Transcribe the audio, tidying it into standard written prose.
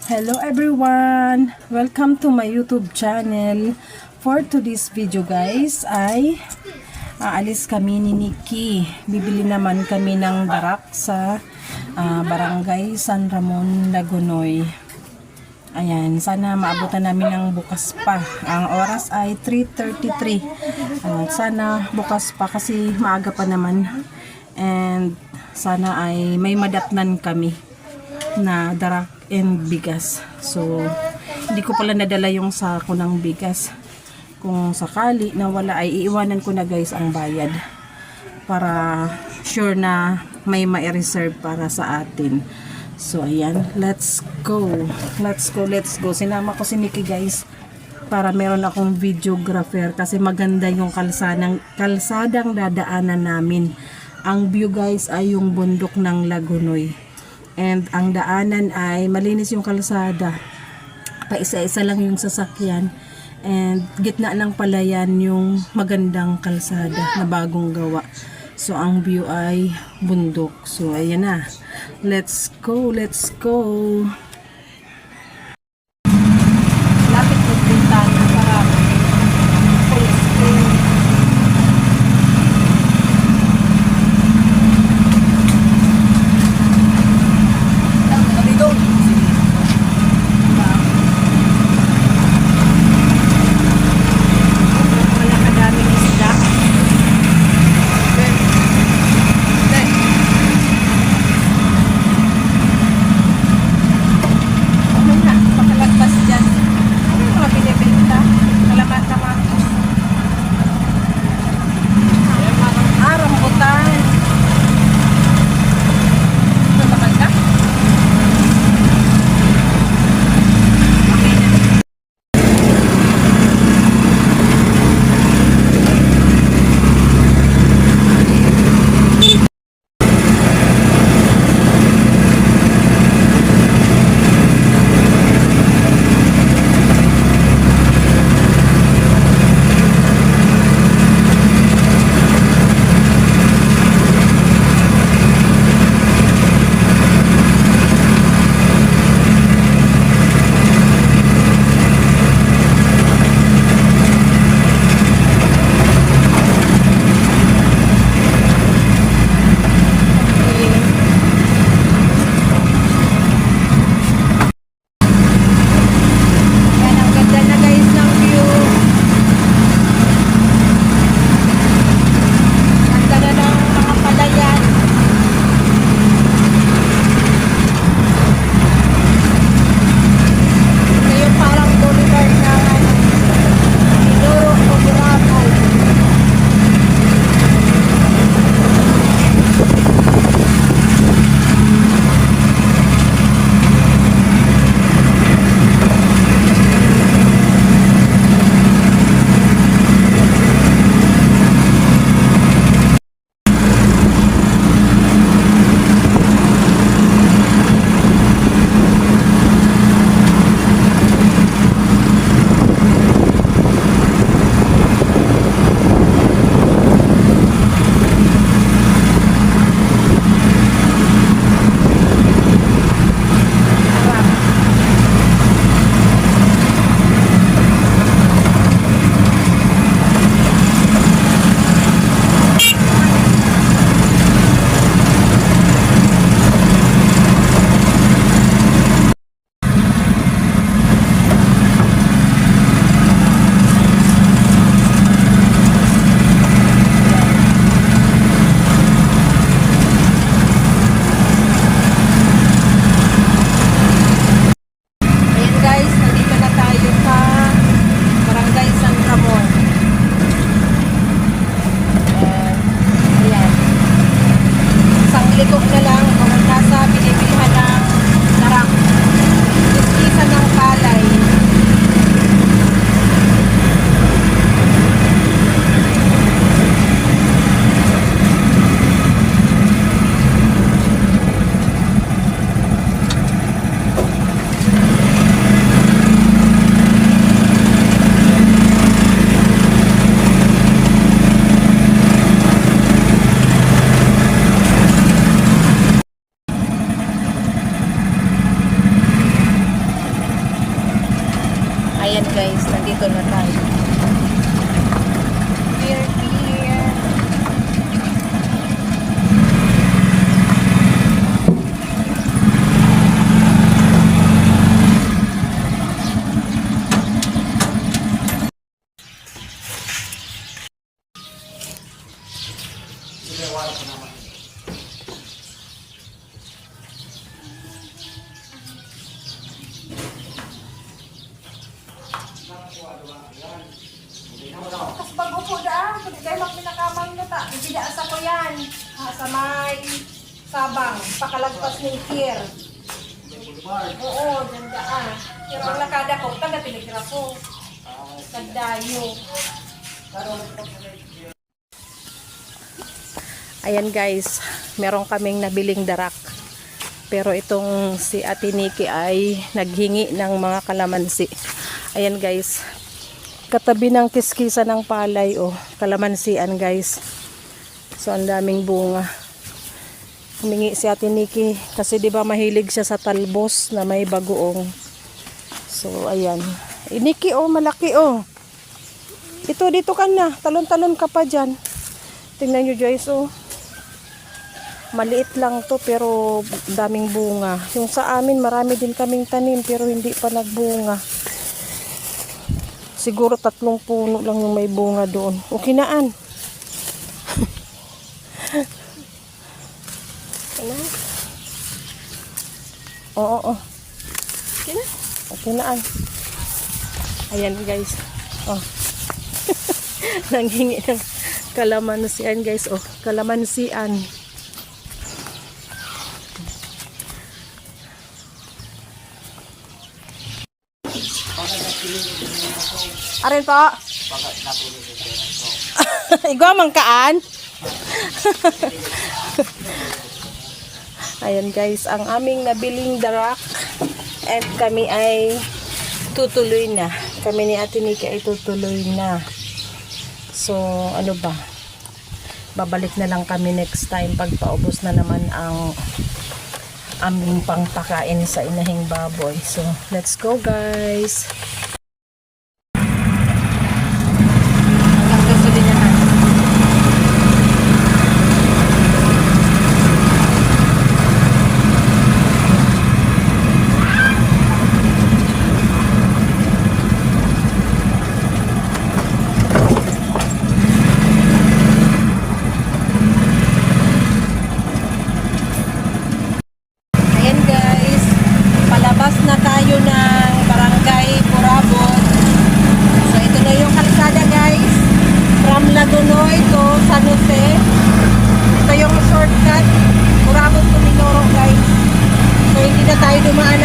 Hello everyone! Welcome to my YouTube channel. For today's video guys ay aalis kami ni Nikki. Bibili naman kami ng darak sa Barangay San Ramon, Lagunoy. Ayan, sana maabutan namin ng bukas pa. Ang oras ay 3:33. Sana bukas pa kasi maaga pa naman. And sana ay may madatnan kami na darak and bigas. So, hindi ko pala nadala yung sako ng bigas. Kung sakali na wala ay iiwanan ko na guys ang bayad. Para sure na may ma-reserve para sa atin. So, ayan. Let's go. Let's go. Let's go. Sinama ko si Nikki guys para meron akong videographer kasi maganda yung kalsadang dadaanan namin. Ang view guys ay yung bundok ng Lagunoy. And ang daanan ay malinis yung kalsada. Paisa-isa lang yung sasakyan. And gitna ng palayan yung magandang kalsada na bagong gawa. So ang view ay bundok. So ayan na. Let's go, let's go. Lapit ng bintana para full screen. Ayan guys, nandito na tayo. Beer. Kas bago po daan, kung kayo magpinakamang na ta, ibidaasa ko yan. Sa may sabang, pakalagpas ng pier. Oo, dyan daan. Pero ang nakada ko, taga pinikira ko. Kagdayo. Ayan guys, meron kaming nabiling darak. Pero itong si Ate Nikki ay naghingi ng mga kalamansi. Ayan guys, katabi ng kiskisa ng palay, oh, kalamansian guys. So ang daming bunga. Humingi si Ate Nikki kasi 'di ba mahilig siya sa talbos na may bagoong. So ayan. Nikki, oh, malaki, oh. Ito, dito ka na. Talon-talon ka pa dyan. Tingnan nyo guys, oh. Maliit lang to pero daming bunga. Yung sa amin marami din kaming tanim pero hindi pa nagbunga. Siguro 3 puno lang yung may bunga doon. Okay naan. Oo. Okay na. Okay naan. Ayan guys. Oh. Nanghingi ng kalamansian guys. Oh, kalamansian. Arin po. Igwa mangkaan. Ayan guys, ang aming nabiling darak and kami ay tutuloy na. Kami ni Ate Nikki ay tutuloy na. So, ano ba? Babalik na lang kami next time pag paubos na naman ang aming pangpakain sa inahing baboy. So, let's go guys. Na tayo ng Barangay Purabon. So ito na yung kalsada guys, from Lagunoy to San Jose. Ito yung shortcut Purabon to Mindoro guys. So hindi na tayo dumaan